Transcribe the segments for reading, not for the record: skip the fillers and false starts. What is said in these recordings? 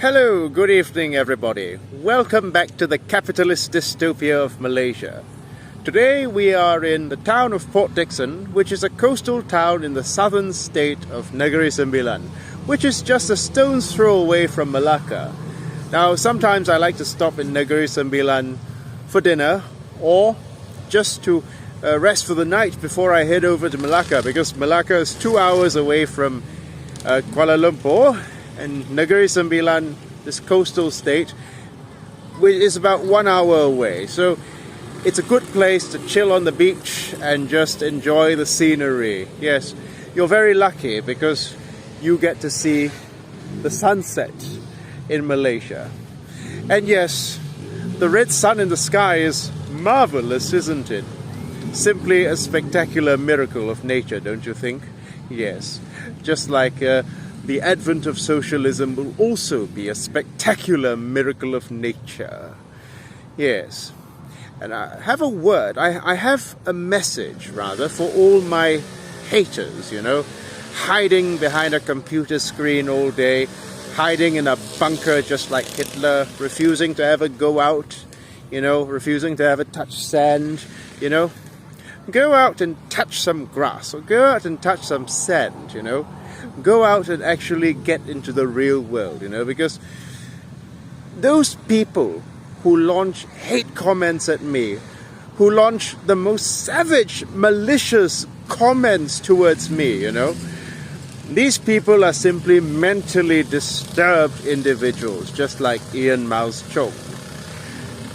Hello, good evening everybody. Welcome back to the capitalist dystopia of Malaysia. Today we are in the town of Port Dickson, which is a coastal town in the southern state of Negeri Sembilan, which is just a stone's throw away from Malacca. Now sometimes I like to stop in Negeri Sembilan for dinner or just to rest for the night before I head over to Malacca, because Malacca is 2 hours away from Kuala Lumpur, and Negeri Sembilan, this coastal state, is about 1 hour away. So it's a good place to chill on the beach and just enjoy the scenery. Yes, you're very lucky because you get to see the sunset in Malaysia. And yes, the red sun in the sky is marvelous, isn't it? Simply a spectacular miracle of nature, don't you think? Yes, just like the advent of socialism will also be a spectacular miracle of nature. Yes. And I have a word, I have a message rather for all my haters, you know, hiding behind a computer screen all day, hiding in a bunker just like Hitler, refusing to ever go out, you know, refusing to ever touch sand, you know. Go out and touch some grass, or go out and touch some sand, you know. Go out and actually get into the real world, you know, because those people who launch hate comments at me, who launch the most savage, malicious comments towards me, you know, these people are simply mentally disturbed individuals, just like Mao Zedong.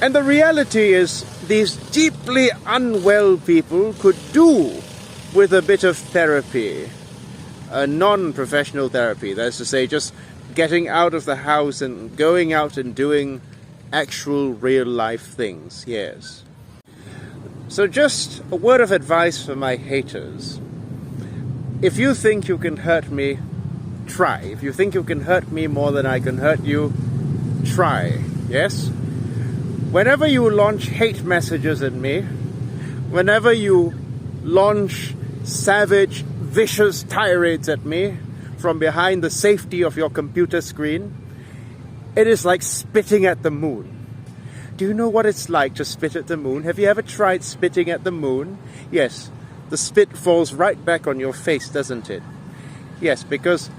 And the reality is, these deeply unwell people could do with a bit of therapy. A non-professional therapy, that is to say, just getting out of the house and going out and doing actual real-life things, yes. So just a word of advice for my haters. If you think you can hurt me, try. If you think you can hurt me more than I can hurt you, try, yes? Whenever you launch hate messages at me, whenever you launch savage, vicious tirades at me from behind the safety of your computer screen, it is like spitting at the moon. Do you know what it's like to spit at the moon? Have you ever tried spitting at the moon? Yes, the spit falls right back on your face, doesn't it? Yes, because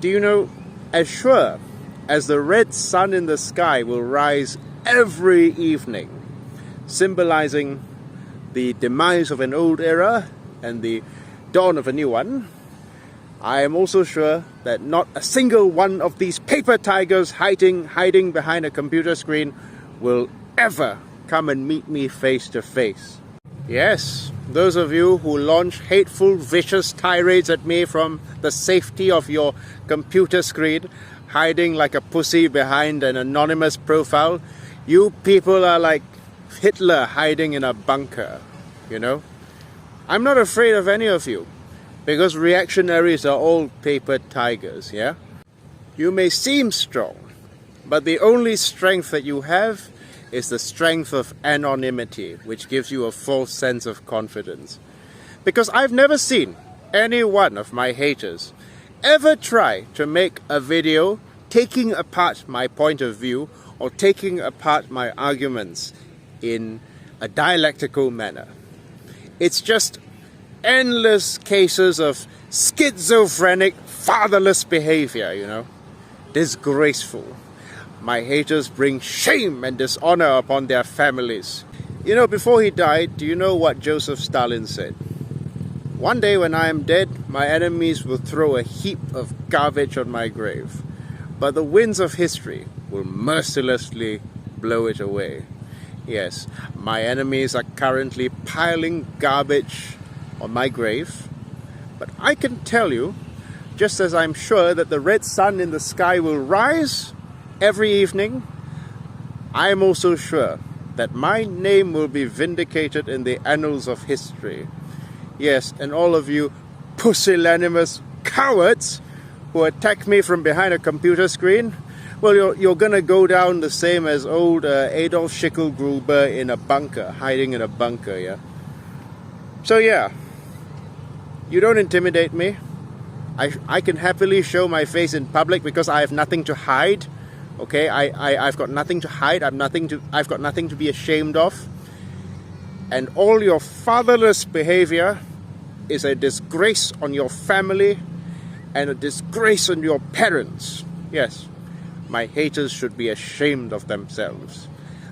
do you know, as sure as the red sun in the sky will rise every evening, symbolizing the demise of an old era and the dawn of a new one, I am also sure that not a single one of these paper tigers hiding behind a computer screen will ever come and meet me face to face. Yes, those of you who launch hateful, vicious tirades at me from the safety of your computer screen, hiding like a pussy behind an anonymous profile, you people are like Hitler hiding in a bunker, you know? I'm not afraid of any of you, because reactionaries are all paper tigers, yeah? You may seem strong, but the only strength that you have is the strength of anonymity, which gives you a false sense of confidence. Because I've never seen any one of my haters ever try to make a video taking apart my point of view or taking apart my arguments in a dialectical manner. It's just endless cases of schizophrenic, fatherless behavior, you know. Disgraceful. My haters bring shame and dishonor upon their families. You know, before he died, do you know what Joseph Stalin said? One day when I am dead, my enemies will throw a heap of garbage on my grave, but the winds of history will mercilessly blow it away. Yes, my enemies are currently piling garbage on my grave, but I can tell you, just as I'm sure that the red sun in the sky will rise every evening, I am also sure that my name will be vindicated in the annals of history. Yes, and all of you pusillanimous cowards who attack me from behind a computer screen, well, you're going to go down the same as old Adolf Schicklgruber in a bunker, hiding in a bunker, yeah? So yeah, you don't intimidate me. I can happily show my face in public because I have nothing to hide. Okay, I've got nothing to hide. I've got nothing to be ashamed of. And all your fatherless behavior is a disgrace on your family and a disgrace on your parents. Yes, my haters should be ashamed of themselves.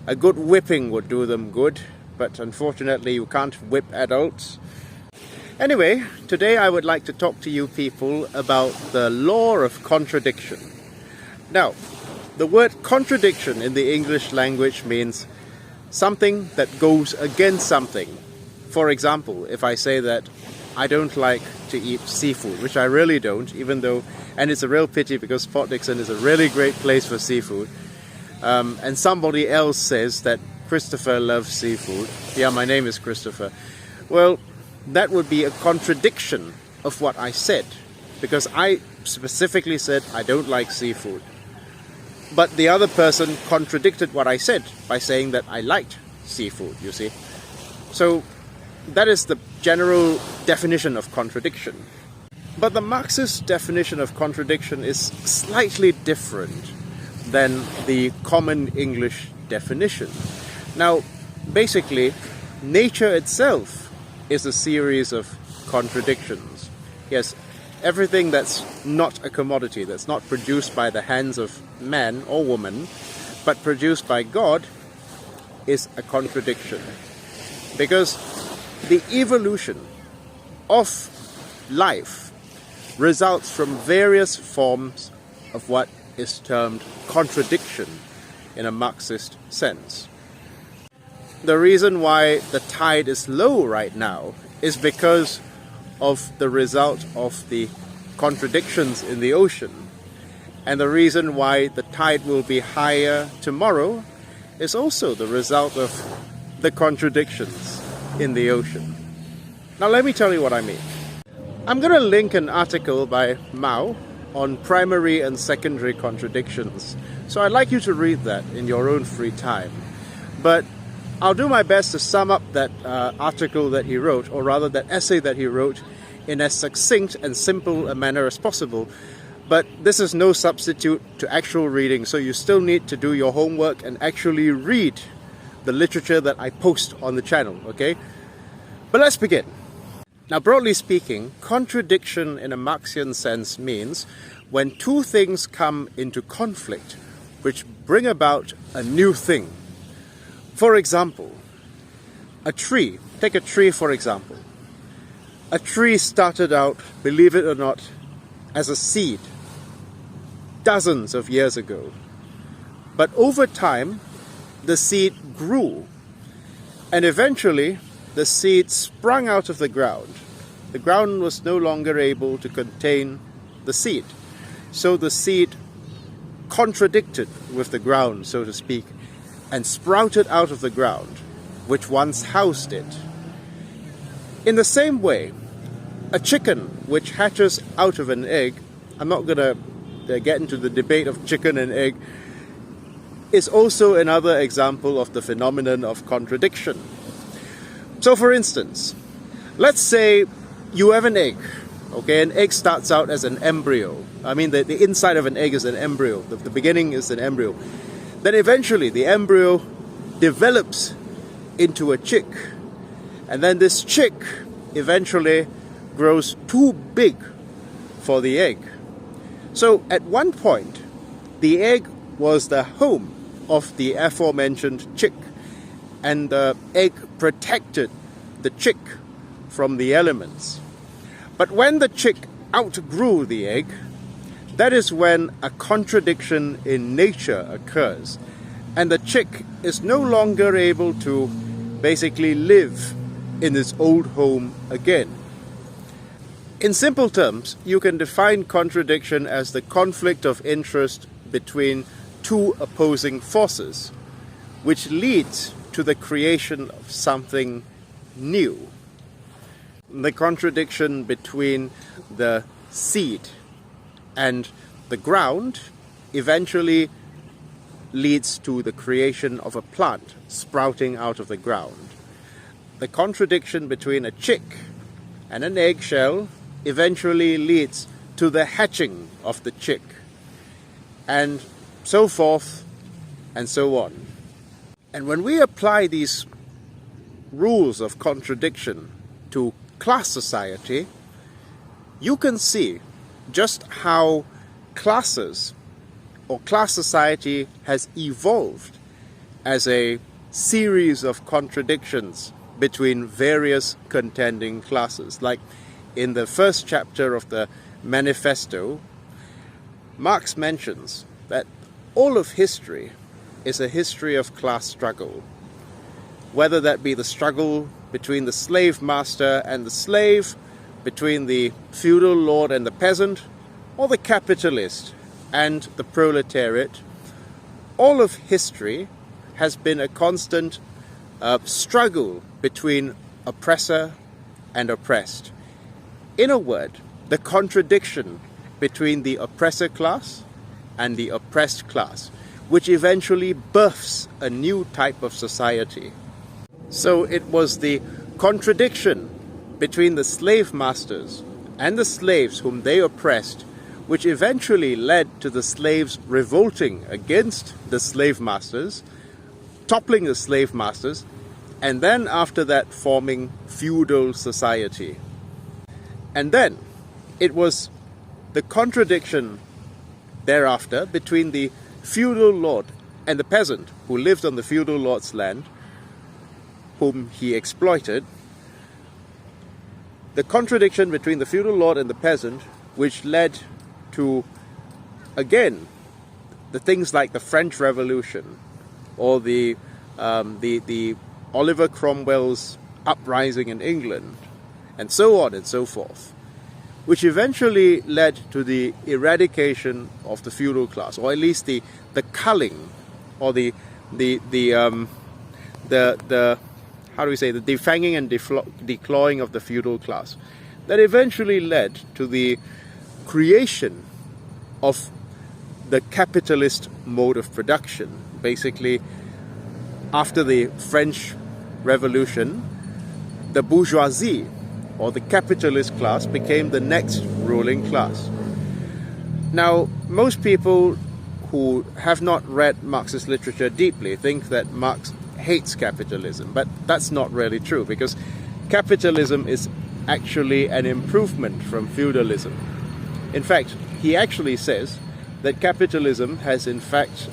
A good whipping would do them good, but unfortunately you can't whip adults. Anyway, today I would like to talk to you people about the law of contradiction. Now, the word contradiction in the English language means something that goes against something. For example, if I say that I don't like to eat seafood, which I really don't, even though, and it's a real pity because Port Dickson is a really great place for seafood, and somebody else says that Christopher loves seafood. Yeah, my name is Christopher. Well, that would be a contradiction of what I said, because I specifically said I don't like seafood. But the other person contradicted what I said by saying that I liked seafood, you see. So that is the general definition of contradiction. But the Marxist definition of contradiction is slightly different than the common English definition. Now, basically, nature itself is a series of contradictions. Yes, everything that's not a commodity, that's not produced by the hands of man or woman, but produced by God, is a contradiction. Because the evolution of life results from various forms of what is termed contradiction in a Marxist sense. The reason why the tide is low right now is because of the result of the contradictions in the ocean. And the reason why the tide will be higher tomorrow is also the result of the contradictions in the ocean. Now let me tell you what I mean. I'm going to link an article by Mao on primary and secondary contradictions. So I'd like you to read that in your own free time. But I'll do my best to sum up that article that he wrote, or rather that essay that he wrote, in as succinct and simple a manner as possible. But this is no substitute to actual reading, so you still need to do your homework and actually read the literature that I post on the channel, okay? But let's begin. Now, broadly speaking, contradiction in a Marxian sense means when two things come into conflict, which bring about a new thing. For example, a tree. Take a tree for example. A tree started out, believe it or not, as a seed dozens of years ago. But over time, the seed grew, and eventually the seed sprung out of the ground. The ground was no longer able to contain the seed. So the seed contradicted with the ground, so to speak, and sprouted out of the ground, which once housed it. In the same way, a chicken which hatches out of an egg, I'm not going to get into the debate of chicken and egg, is also another example of the phenomenon of contradiction. So for instance, let's say you have an egg. Okay, an egg starts out as an embryo. I mean, the inside of an egg is an embryo. The beginning is an embryo. Then eventually the embryo develops into a chick. And then this chick eventually grows too big for the egg. So at one point, the egg was the home of the aforementioned chick. And the egg protected the chick from the elements. But when the chick outgrew the egg, that is when a contradiction in nature occurs, and the chick is no longer able to basically live in its old home again. In simple terms, you can define contradiction as the conflict of interest between two opposing forces, which leads to the creation of something new. The contradiction between the seed and the ground eventually leads to the creation of a plant sprouting out of the ground. The contradiction between a chick and an eggshell eventually leads to the hatching of the chick, and so forth and so on. And when we apply these rules of contradiction to class society, you can see just how classes or class society has evolved as a series of contradictions between various contending classes. Like in the first chapter of the manifesto, Marx mentions that all of history is a history of class struggle, whether that be the struggle between the slave master and the slave, between the feudal lord and the peasant, or the capitalist and the proletariat. All of history has been a constant struggle between oppressor and oppressed. In a word, the contradiction between the oppressor class and the oppressed class, which eventually births a new type of society. So it was the contradiction between the slave masters and the slaves whom they oppressed, which eventually led to the slaves revolting against the slave masters, toppling the slave masters, and then after that forming feudal society. And then it was the contradiction thereafter between the feudal lord and the peasant who lived on the feudal lord's land, whom he exploited. The contradiction between the feudal lord and the peasant, which led to, again, the things like the French Revolution or the Oliver Cromwell's uprising in England, and so on and so forth, which eventually led to the eradication of the feudal class, or at least the culling, or the how do we say, the defanging and declawing of the feudal class, that eventually led to the creation of the capitalist mode of production. Basically, after the French Revolution, the bourgeoisie, or the capitalist class, became the next ruling class. Now, most people who have not read Marxist literature deeply think that Marx hates capitalism, but that's not really true, because capitalism is actually an improvement from feudalism. In fact, he actually says that capitalism has in fact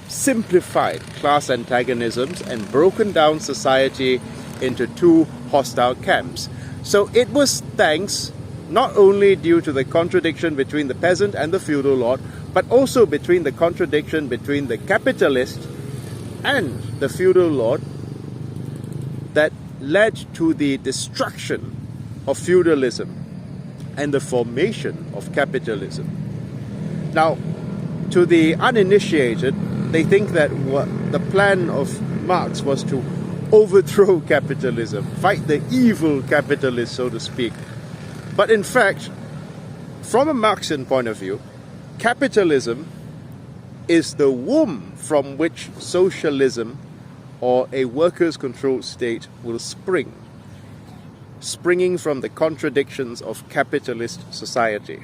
simplified class antagonisms and broken down society into two hostile camps. So it was thanks not only due to the contradiction between the peasant and the feudal lord, but also between the contradiction between the capitalist and the feudal lord, that led to the destruction of feudalism and the formation of capitalism. Now, to the uninitiated, they think that the plan of Marx was to overthrow capitalism, fight the evil capitalists, so to speak. But in fact, from a Marxian point of view, capitalism is the womb from which socialism, or a workers-controlled state, will spring, springing from the contradictions of capitalist society.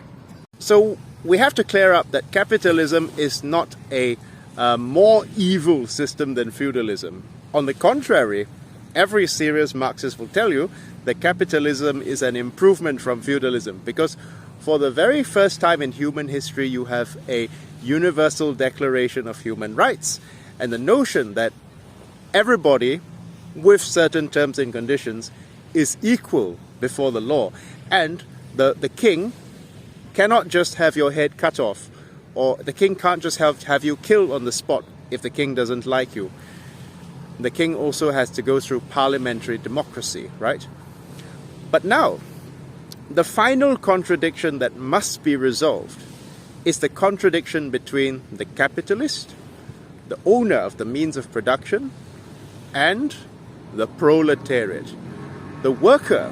So we have to clear up that capitalism is not a more evil system than feudalism. On the contrary, every serious Marxist will tell you that capitalism is an improvement from feudalism, because for the very first time in human history you have a universal declaration of human rights, and the notion that everybody, with certain terms and conditions, is equal before the law, and the king cannot just have your head cut off, or the king can't just have you killed on the spot if the king doesn't like you. The king also has to go through parliamentary democracy, right? But now, the final contradiction that must be resolved is the contradiction between the capitalist, the owner of the means of production, and the proletariat, the worker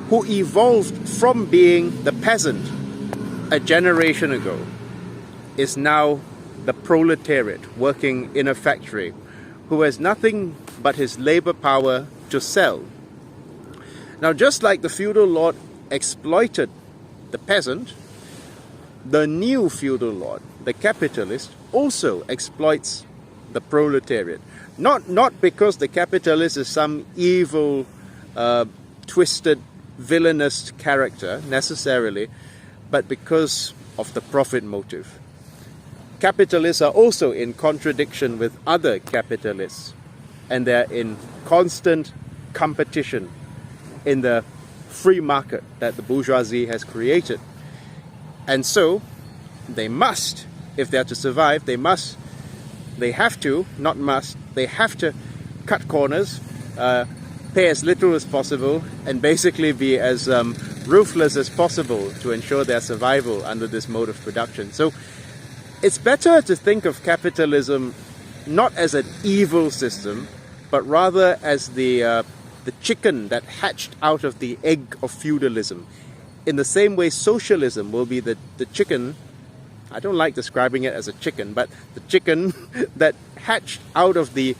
who evolved from being the peasant a generation ago, is now the proletariat working in a factory, who has nothing but his labor power to sell. Now, just like the feudal lord exploited the peasant, the new feudal lord, the capitalist, also exploits the proletariat. Not because the capitalist is some evil, twisted, villainous character necessarily, but because of the profit motive. Capitalists are also in contradiction with other capitalists, and they're in constant competition in the free market that the bourgeoisie has created. And so they must, if they are to survive, they have to cut corners, pay as little as possible, and basically be as ruthless as possible to ensure their survival under this mode of production. So it's better to think of capitalism not as an evil system, but rather as the chicken that hatched out of the egg of feudalism. In the same way, socialism will be the chicken. I don't like describing it as a chicken, but the chicken that hatched out of the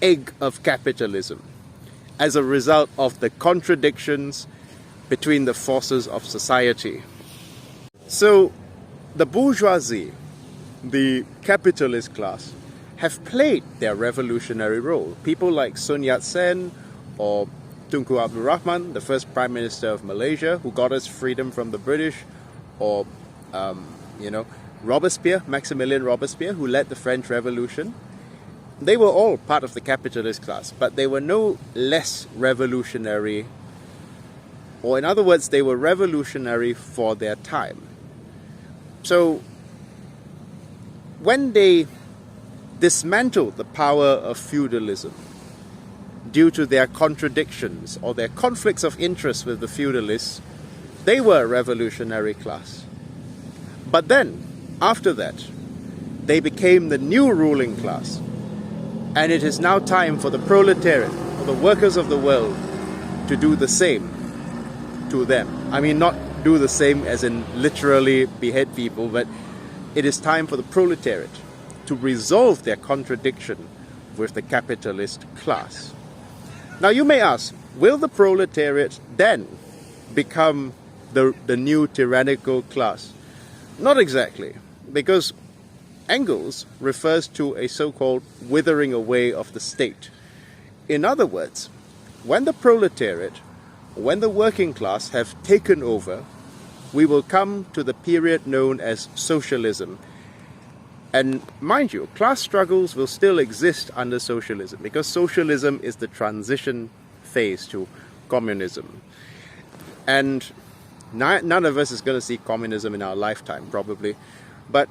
egg of capitalism as a result of the contradictions between the forces of society. So the bourgeoisie, the capitalist class, have played their revolutionary role. People like Sun Yat-sen or Tunku Abdul Rahman, the first Prime Minister of Malaysia, who got us freedom from the British, or Robespierre, Maximilien Robespierre, who led the French Revolution. They were all part of the capitalist class, but they were no less revolutionary, or in other words, they were revolutionary for their time. So when they dismantled the power of feudalism due to their contradictions or their conflicts of interest with the feudalists, they were a revolutionary class. But then, after that, they became the new ruling class. And it is now time for the proletariat, for the workers of the world, to do the same to them. I mean, not do the same as in literally behead people, but it is time for the proletariat to resolve their contradiction with the capitalist class. Now you may ask, will the proletariat then become the new tyrannical class? Not exactly, because Engels refers to a so-called withering away of the state. In other words, when the proletariat, when the working class have taken over, we will come to the period known as socialism. And mind you, class struggles will still exist under socialism, because socialism is the transition phase to communism. And none of us is going to see communism in our lifetime, probably. But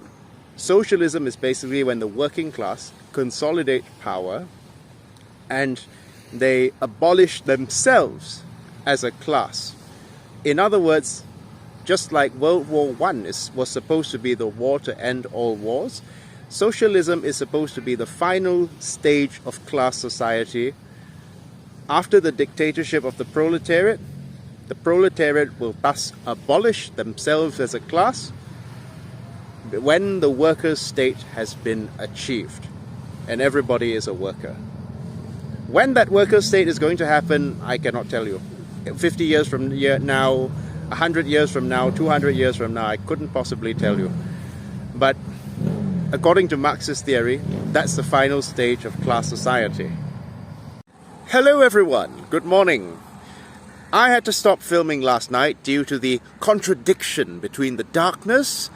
socialism is basically when the working class consolidate power and they abolish themselves as a class. In other words, just like World War I was supposed to be the war to end all wars, socialism is supposed to be the final stage of class society. After the dictatorship of the proletariat will thus abolish themselves as a class when the workers' state has been achieved and everybody is a worker. When that workers' state is going to happen, I cannot tell you. 50 years from now, 100 years from now, 200 years from now, I couldn't possibly tell you. But according to Marxist theory, that's the final stage of class society. Hello everyone, good morning. I had to stop filming last night due to the contradiction between the darkness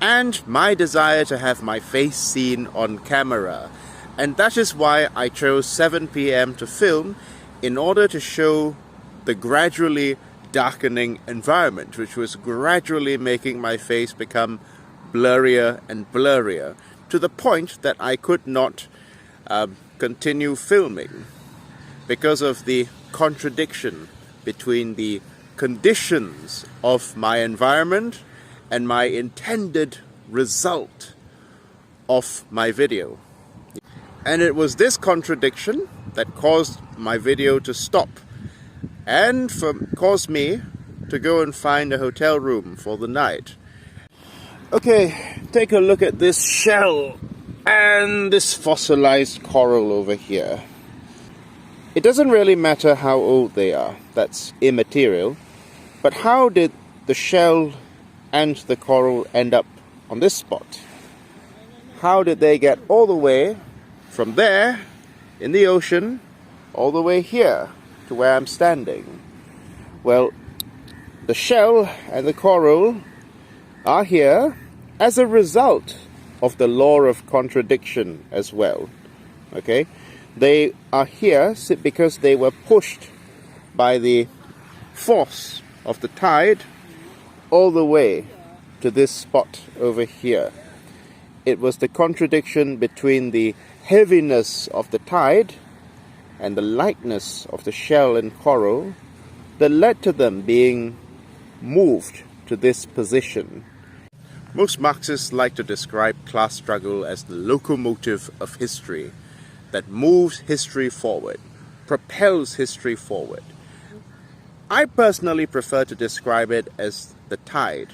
and my desire to have my face seen on camera. And that is why I chose 7 p.m. to film, in order to show the gradually darkening environment, which was gradually making my face become blurrier and blurrier, to the point that I could not continue filming because of the contradiction between the conditions of my environment and my intended result of my video. And it was this contradiction that caused my video to stop and caused me to go and find a hotel room for the night. Okay, take a look at this shell and this fossilized coral over here. It doesn't really matter how old they are, that's immaterial, but how did the shell and the coral end up on this spot? How did they get all the way from there in the ocean all the way here to where I'm standing? Well, the shell and the coral are here as a result of the law of contradiction as well. Okay? They are here because they were pushed by the force of the tide all the way to this spot over here. It was the contradiction between the heaviness of the tide and the lightness of the shell and coral that led to them being moved to this position. Most Marxists like to describe class struggle as the locomotive of history that moves history forward, propels history forward. I personally prefer to describe it as the tide,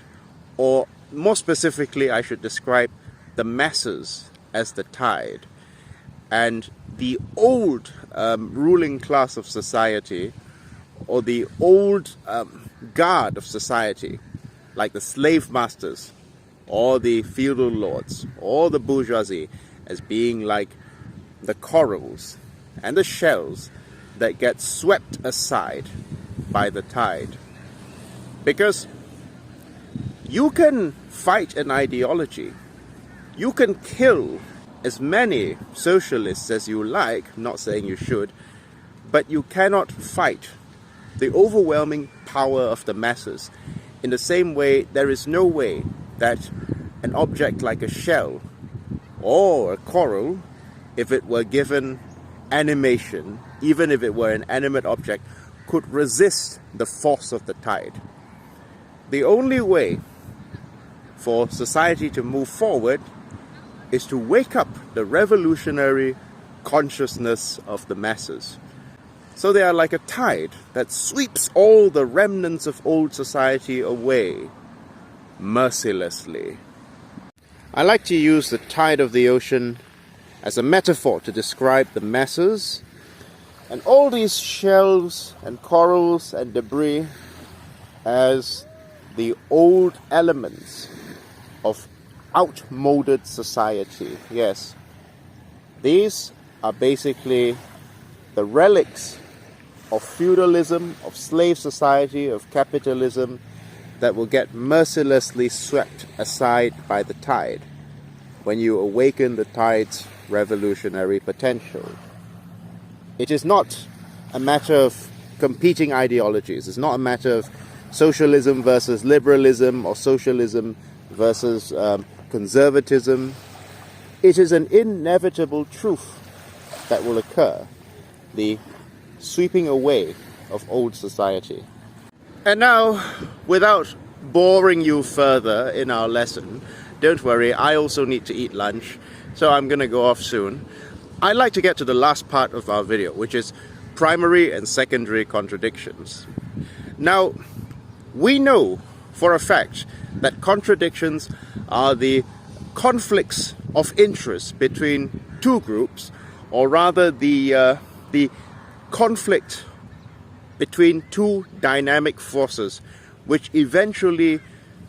or more specifically, I should describe the masses as the tide. And the old ruling class of society, or the old guard of society, like the slave masters, or the feudal lords, or the bourgeoisie, as being like the corals and the shells that get swept aside by the tide. Because you can fight an ideology, you can kill as many socialists as you like, not saying you should, but you cannot fight the overwhelming power of the masses. In the same way, there is no way that an object like a shell or a coral, if it were given animation, even if it were an animate object, could resist the force of the tide. The only way for society to move forward is to wake up the revolutionary consciousness of the masses. So they are like a tide that sweeps all the remnants of old society away mercilessly. I like to use the tide of the ocean as a metaphor to describe the masses and all these shells and corals and debris as the old elements of outmoded society. Yes, these are basically the relics of feudalism, of slave society, of capitalism that will get mercilessly swept aside by the tide when you awaken the tide's revolutionary potential. It is not a matter of competing ideologies. It's not a matter of socialism versus liberalism or socialism versus conservatism. It is an inevitable truth that will occur, the sweeping away of old society. And now, without boring you further in our lesson, don't worry, I also need to eat lunch, so I'm going to go off soon. I'd like to get to the last part of our video, which is primary and secondary contradictions. Now, we know for a fact that contradictions are the conflicts of interest between two groups, or rather the conflict between two dynamic forces which eventually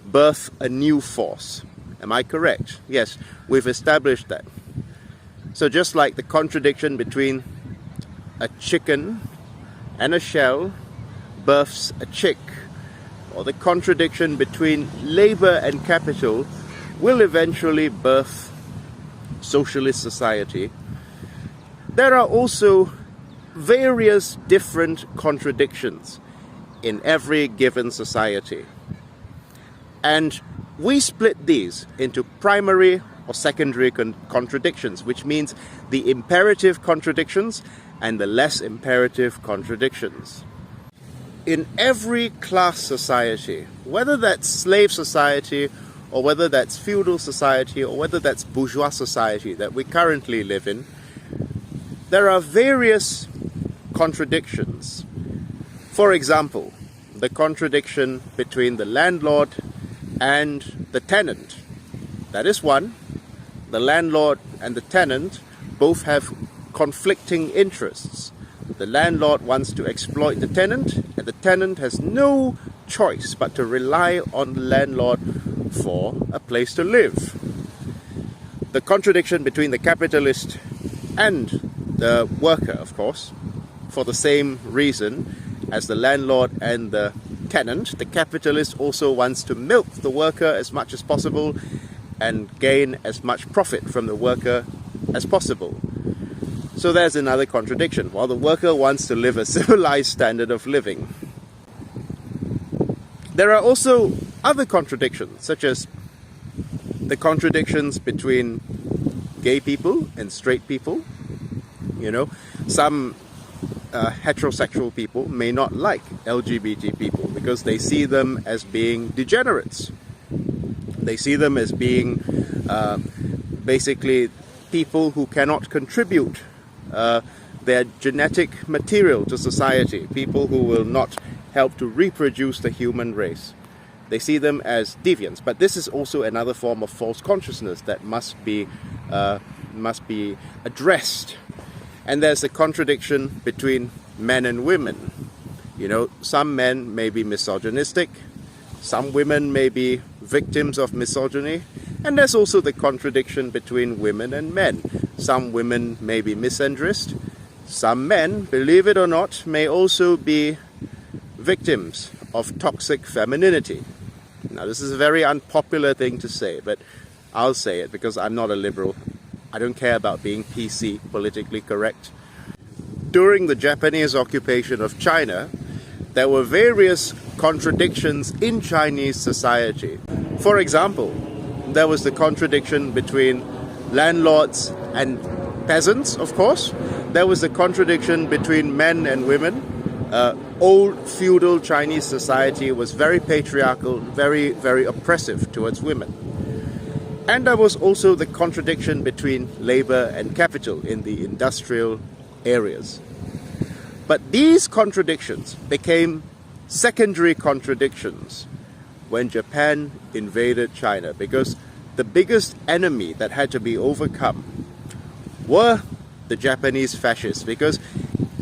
birth a new force. Am I correct? Yes, we've established that. So just like the contradiction between a chicken and a shell births a chick, or the contradiction between labor and capital will eventually birth socialist society, there are also various different contradictions in every given society. And we split these into primary or secondary contradictions, which means the imperative contradictions and the less imperative contradictions. In every class society, whether that's slave society, or whether that's feudal society, or whether that's bourgeois society that we currently live in, there are various contradictions. For example, the contradiction between the landlord and the tenant. That is one. The landlord and the tenant both have conflicting interests. The landlord wants to exploit the tenant, and the tenant has no choice but to rely on the landlord for a place to live. The contradiction between the capitalist and the worker, of course, for the same reason as the landlord and the tenant, the capitalist also wants to milk the worker as much as possible and gain as much profit from the worker as possible. So there's another contradiction. While the worker wants to live a civilized standard of living. There are also other contradictions, such as the contradictions between gay people and straight people. You know, some heterosexual people may not like LGBT people because they see them as being degenerates. They see them as being basically people who cannot contribute their genetic material to society, people who will not help to reproduce the human race. They see them as deviants, but this is also another form of false consciousness that must be addressed. And there's a contradiction between men and women. You know, some men may be misogynistic, some women may be victims of misogyny, and there's also the contradiction between women and men. Some women may be misandrist, some men, believe it or not, may also be victims of toxic femininity. Now, this is a very unpopular thing to say, but I'll say it because I'm not a liberal. I don't care about being PC, politically correct. During the Japanese occupation of China, there were various contradictions in Chinese society. For example, there was the contradiction between landlords and peasants, of course. There was the contradiction between men and women. Old feudal Chinese society was very patriarchal, very, very oppressive towards women. And there was also the contradiction between labor and capital in the industrial areas. But these contradictions became secondary contradictions when Japan invaded China, because the biggest enemy that had to be overcome were the Japanese fascists, because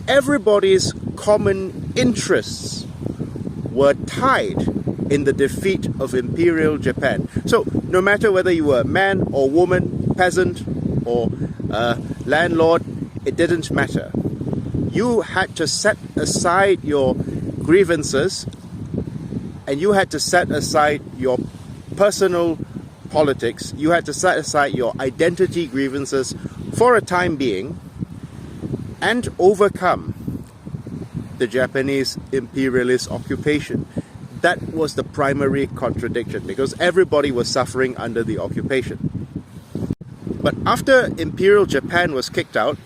everybody's common interests were tied in the defeat of Imperial Japan. So no matter whether you were a man or woman, peasant or landlord, it didn't matter. You had to set aside your grievances and you had to set aside your personal politics. You had to set aside your identity grievances for a time being and overcome the Japanese imperialist occupation. That was the primary contradiction, because everybody was suffering under the occupation. But after Imperial Japan was kicked out,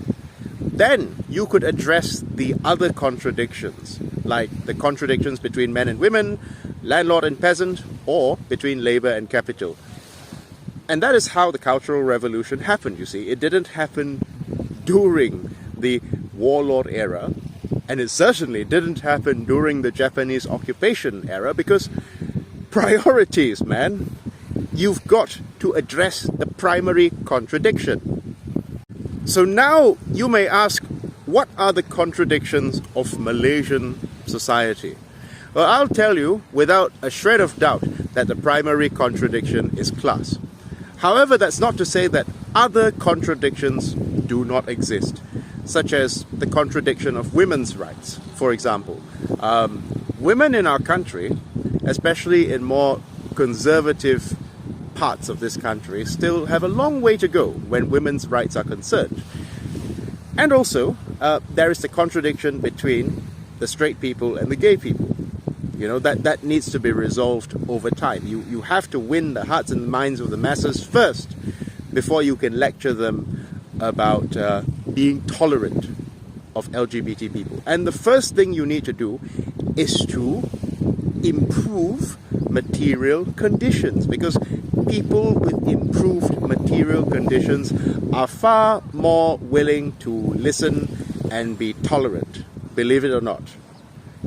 then you could address the other contradictions, like the contradictions between men and women, landlord and peasant, or between labor and capital. And that is how the Cultural Revolution happened, you see. It didn't happen during the warlord era, and it certainly didn't happen during the Japanese occupation era, because priorities, man. You've got to address the primary contradiction. So now you may ask, what are the contradictions of Malaysian society? Well, I'll tell you without a shred of doubt that the primary contradiction is class. However, that's not to say that other contradictions do not exist, such as the contradiction of women's rights, for example. Women in our country, especially in more conservative parts of this country, still have a long way to go when women's rights are concerned. And also, there is the contradiction between the straight people and the gay people. You know, that needs to be resolved over time. You have to win the hearts and minds of the masses first before you can lecture them about being tolerant of LGBT people. And the first thing you need to do is to improve material conditions, because people with improved material conditions are far more willing to listen and be tolerant, believe it or not.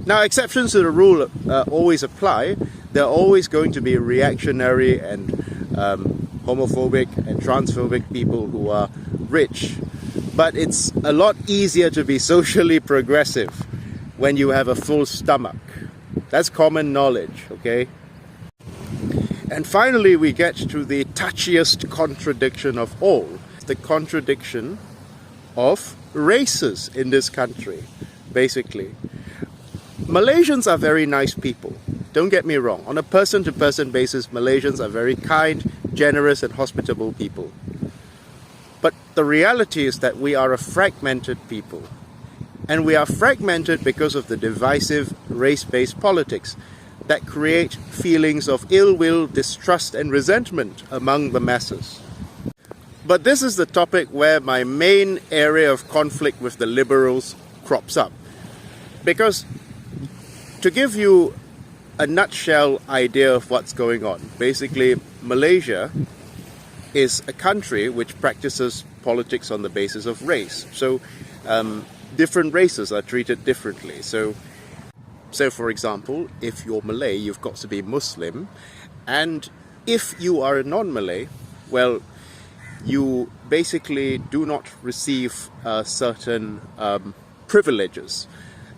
Now, exceptions to the rule always apply. There are always going to be reactionary and homophobic and transphobic people who are rich. But it's a lot easier to be socially progressive when you have a full stomach. That's common knowledge, okay? And finally, we get to the touchiest contradiction of all, the contradiction of races in this country, basically. Malaysians are very nice people, don't get me wrong. On a person-to-person basis, Malaysians are very kind, generous and hospitable people. But the reality is that we are a fragmented people. And we are fragmented because of the divisive race-based politics that create feelings of ill will, distrust and resentment among the masses. But this is the topic where my main area of conflict with the liberals crops up. Because to give you a nutshell idea of what's going on, basically Malaysia is a country which practices politics on the basis of race. So different races are treated differently. So for example, if you're Malay, you've got to be Muslim, and if you are a non-Malay, well, you basically do not receive certain privileges.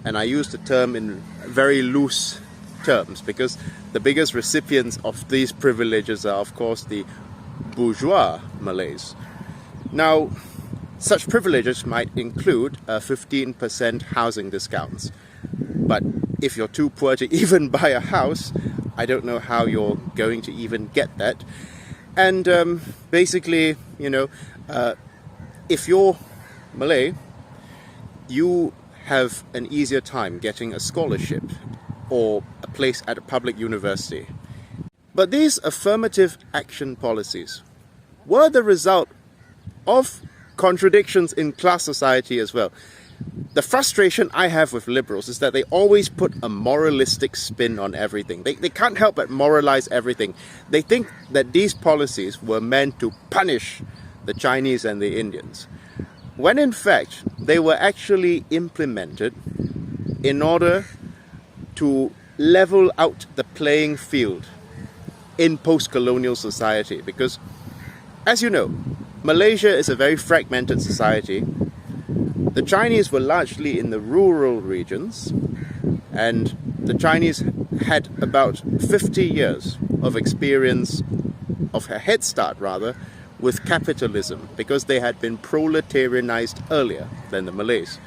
And I use the term in very loose terms because the biggest recipients of these privileges are, of course, the bourgeois Malays. Now, such privileges might include 15% housing discounts. But if you're too poor to even buy a house, I don't know how you're going to even get that. And basically, you know, if you're Malay, you have an easier time getting a scholarship or a place at a public university. But these affirmative action policies were the result of contradictions in class society as well. The frustration I have with liberals is that they always put a moralistic spin on everything. They can't help but moralize everything. They think that these policies were meant to punish the Chinese and the Indians, when in fact they were actually implemented in order to level out the playing field in post-colonial society. Because, as you know, Malaysia is a very fragmented society. The Chinese were largely in the rural regions, and the Chinese had about 50 years of experience, of a head start rather, with capitalism, because they had been proletarianized earlier than the Malays.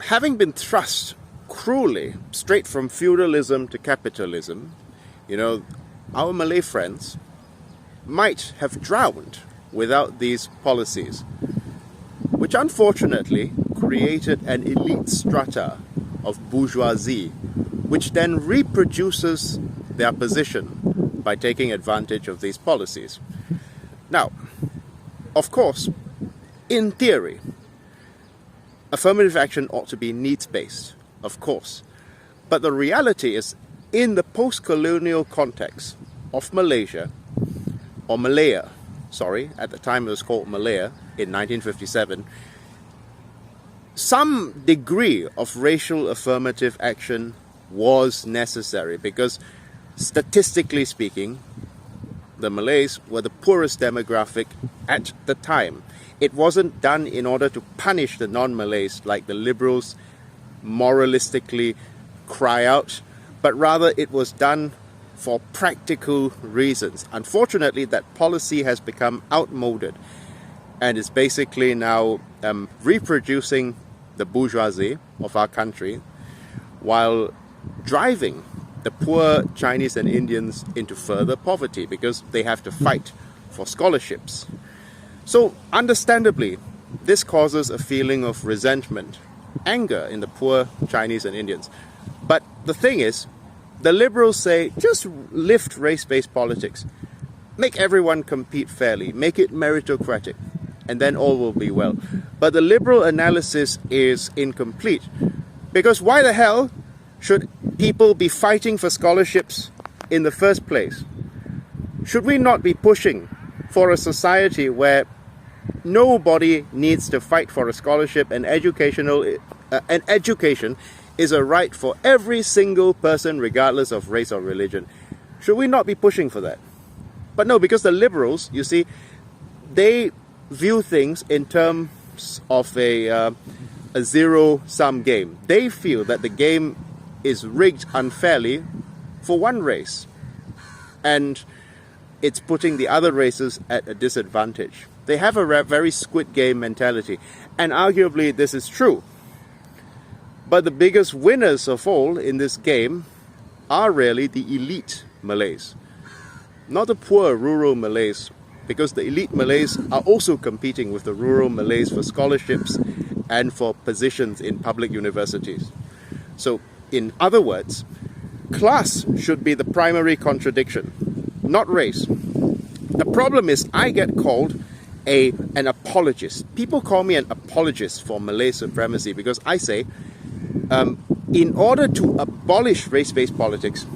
Having been thrust cruelly straight from feudalism to capitalism, you know, our Malay friends might have drowned without these policies, which unfortunately created an elite strata of bourgeoisie, which then reproduces their position by taking advantage of these policies. Now, of course, in theory, affirmative action ought to be needs-based, of course. But the reality is, in the post-colonial context of Malaysia, or Malaya, sorry, at the time it was called Malaya in 1957, some degree of racial affirmative action was necessary because, statistically speaking, the Malays were the poorest demographic at the time. It wasn't done in order to punish the non-Malays like the liberals moralistically cry out, but rather it was done for practical reasons. Unfortunately, that policy has become outmoded and is basically now reproducing the bourgeoisie of our country while driving the poor Chinese and Indians into further poverty because they have to fight for scholarships. So, understandably, this causes a feeling of resentment, anger in the poor Chinese and Indians. But the thing is, the liberals say, just lift race-based politics. Make everyone compete fairly, make it meritocratic, and then all will be well. But the liberal analysis is incomplete, because why the hell should people be fighting for scholarships in the first place? Should we not be pushing for a society where nobody needs to fight for a scholarship and education is a right for every single person regardless of race or religion? Should we not be pushing for that? But no, because the liberals, you see, they view things in terms of a zero-sum game. They feel that the game is rigged unfairly for one race, and it's putting the other races at a disadvantage. They have a very Squid Game mentality, and arguably this is true. But the biggest winners of all in this game are really the elite Malays, not the poor rural Malays, because the elite Malays are also competing with the rural Malays for scholarships and for positions in public universities. So, in other words, class should be the primary contradiction, not race. The problem is I get called an apologist. People call me an apologist for Malay supremacy because I say, in order to abolish race-based politics,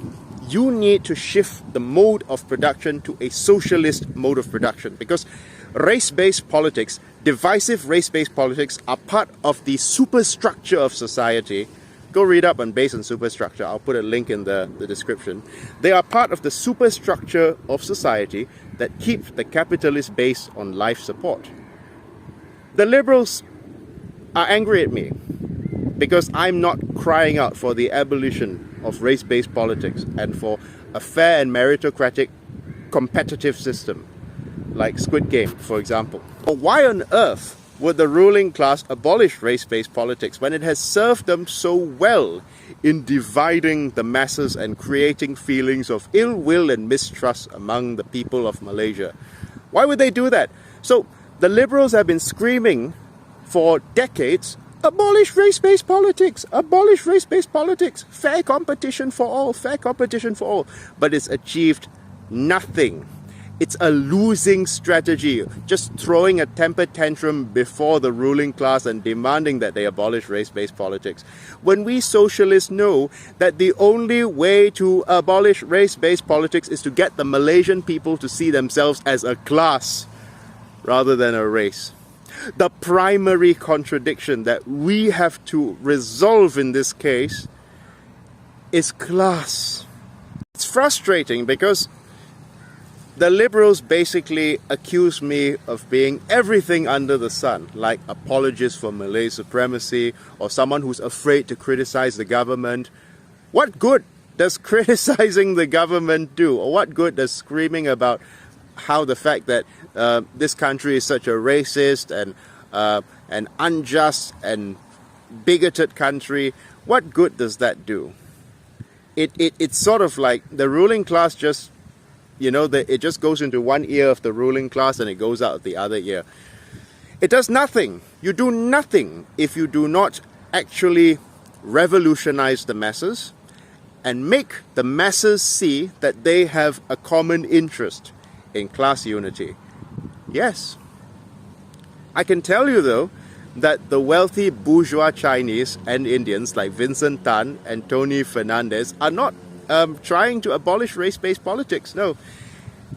you need to shift the mode of production to a socialist mode of production, because race-based politics, divisive race-based politics, are part of the superstructure of society. Go read up on base and superstructure. I'll put a link in the description. They are part of the superstructure of society that keeps the capitalist base on life support. The liberals are angry at me because I'm not crying out for the abolition of race-based politics and for a fair and meritocratic competitive system like Squid Game, for example. But why on earth would the ruling class abolish race-based politics when it has served them so well in dividing the masses and creating feelings of ill will and mistrust among the people of Malaysia? Why would they do that? So the liberals have been screaming for decades, abolish race-based politics, abolish race-based politics, fair competition for all, fair competition for all. But it's achieved nothing. It's a losing strategy, just throwing a temper tantrum before the ruling class and demanding that they abolish race-based politics. When we socialists know that the only way to abolish race-based politics is to get the Malaysian people to see themselves as a class rather than a race. The primary contradiction that we have to resolve in this case is class. It's frustrating because the liberals basically accuse me of being everything under the sun, like apologist for Malay supremacy or someone who's afraid to criticize the government. What good does criticizing the government do? Or what good does screaming about how the fact that this country is such a racist and an unjust and bigoted country, what good does that do? It's sort of like the ruling class just, it just goes into one ear of the ruling class and it goes out the other ear. It does nothing. You do nothing if you do not actually revolutionize the masses and make the masses see that they have a common interest in class unity. Yes. I can tell you though that the wealthy bourgeois Chinese and Indians like Vincent Tan and Tony Fernandez are not trying to abolish race-based politics. No.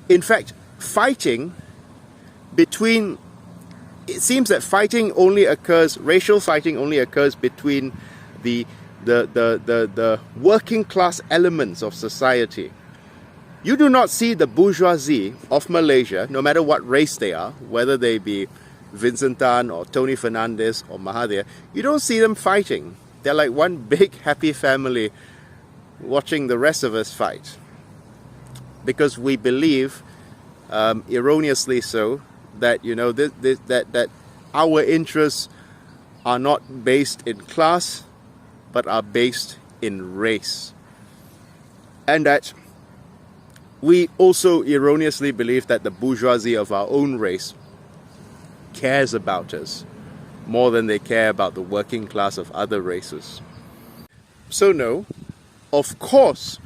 In fact, fighting between, it seems that racial fighting only occurs between the working class elements of society. You do not see the bourgeoisie of Malaysia, no matter what race they are, whether they be Vincent Tan or Tony Fernandez or Mahathir, you don't see them fighting. They're like one big happy family watching the rest of us fight. Because we believe, erroneously so, that that our interests are not based in class, but are based in race. And that we also erroneously believe that the bourgeoisie of our own race cares about us more than they care about the working class of other races. So no, of course,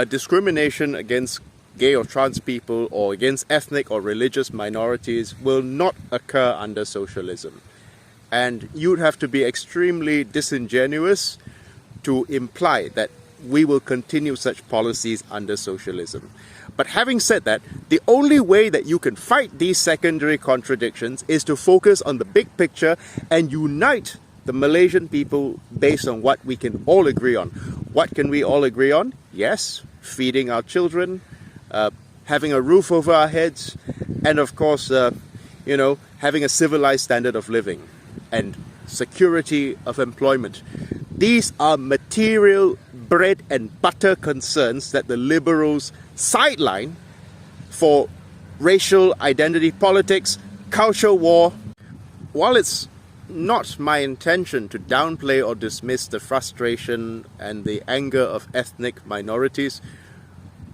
discrimination against gay or trans people or against ethnic or religious minorities will not occur under socialism. And you'd have to be extremely disingenuous to imply that we will continue such policies under socialism. But having said that, the only way that you can fight these secondary contradictions is to focus on the big picture and unite the Malaysian people based on what we can all agree on. What can we all agree on? Yes, feeding our children, having a roof over our heads, and of course, having a civilized standard of living and security of employment. These are material bread and butter concerns that the liberals sideline for racial identity politics, culture war. While it's not my intention to downplay or dismiss the frustration and the anger of ethnic minorities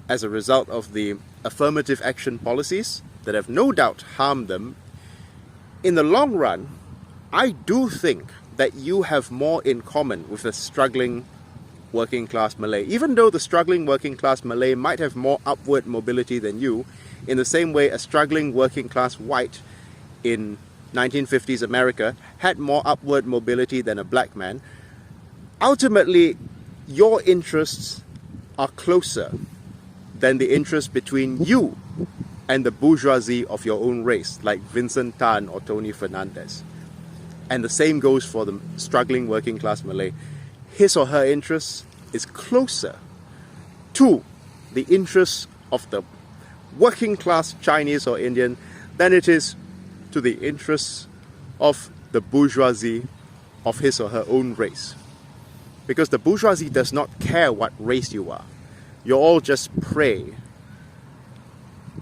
as a result of the affirmative action policies that have no doubt harmed them, in the long run, I do think that you have more in common with a struggling working class Malay. Even though the struggling working class Malay might have more upward mobility than you, in the same way a struggling working class white in 1950s America had more upward mobility than a black man, ultimately your interests are closer than the interest between you and the bourgeoisie of your own race, like Vincent Tan or Tony Fernandez. And the same goes for the struggling working class Malay. His or her interest is closer to the interests of the working class Chinese or Indian than it is to the interests of the bourgeoisie of his or her own race. Because the bourgeoisie does not care what race you are. You're all just prey.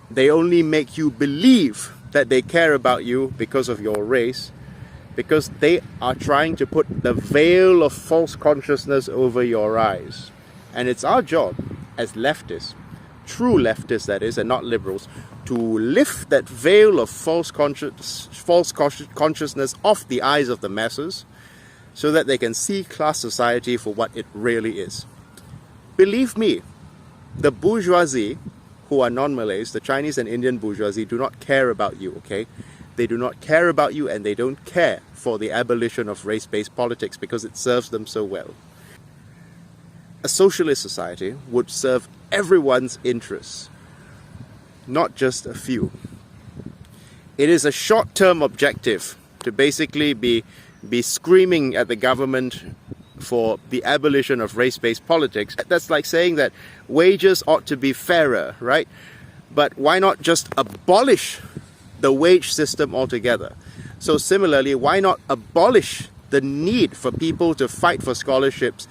They only make you believe that they care about you because of your race, because they are trying to put the veil of false consciousness over your eyes. And it's our job as leftists, true leftists that is, and not liberals, to lift that veil of false consciousness off the eyes of the masses so that they can see class society for what it really is. Believe me, the bourgeoisie who are non-Malays, the Chinese and Indian bourgeoisie, do not care about you, okay? They do not care about you, and they don't care for the abolition of race-based politics because it serves them so well. A socialist society would serve everyone's interests, not just a few. It is a short-term objective to basically be screaming at the government for the abolition of race-based politics. That's like saying that wages ought to be fairer, right? But why not just abolish the wage system altogether? So similarly, why not abolish the need for people to fight for scholarships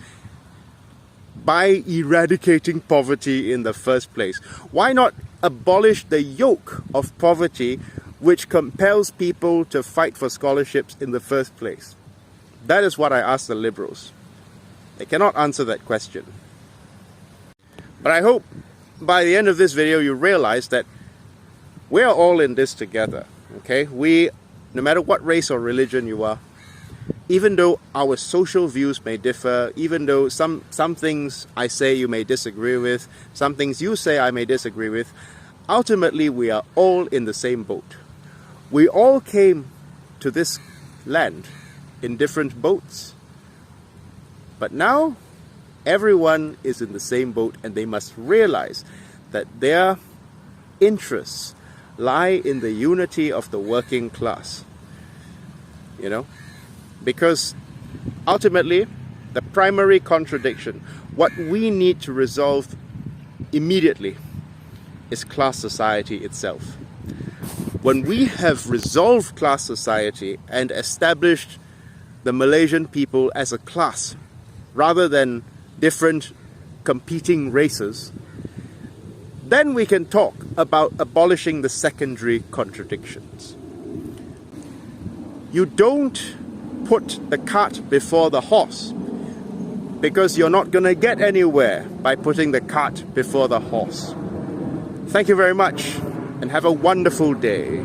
by eradicating poverty in the first place? Why not abolish the yoke of poverty which compels people to fight for scholarships in the first place? That is what I ask the liberals. They cannot answer that question. But I hope by the end of this video you realize that we are all in this together, okay? No matter what race or religion you are, even though our social views may differ, even though some things I say you may disagree with, some things you say I may disagree with, ultimately we are all in the same boat. We all came to this land in different boats. But now, everyone is in the same boat, and they must realize that their interests lie in the unity of the working class. You know? Because ultimately, the primary contradiction, what we need to resolve immediately, is class society itself. When we have resolved class society and established the Malaysian people as a class, rather than different competing races, then we can talk about abolishing the secondary contradictions. You don't put the cart before the horse, because you're not going to get anywhere by putting the cart before the horse. Thank you very much, and have a wonderful day.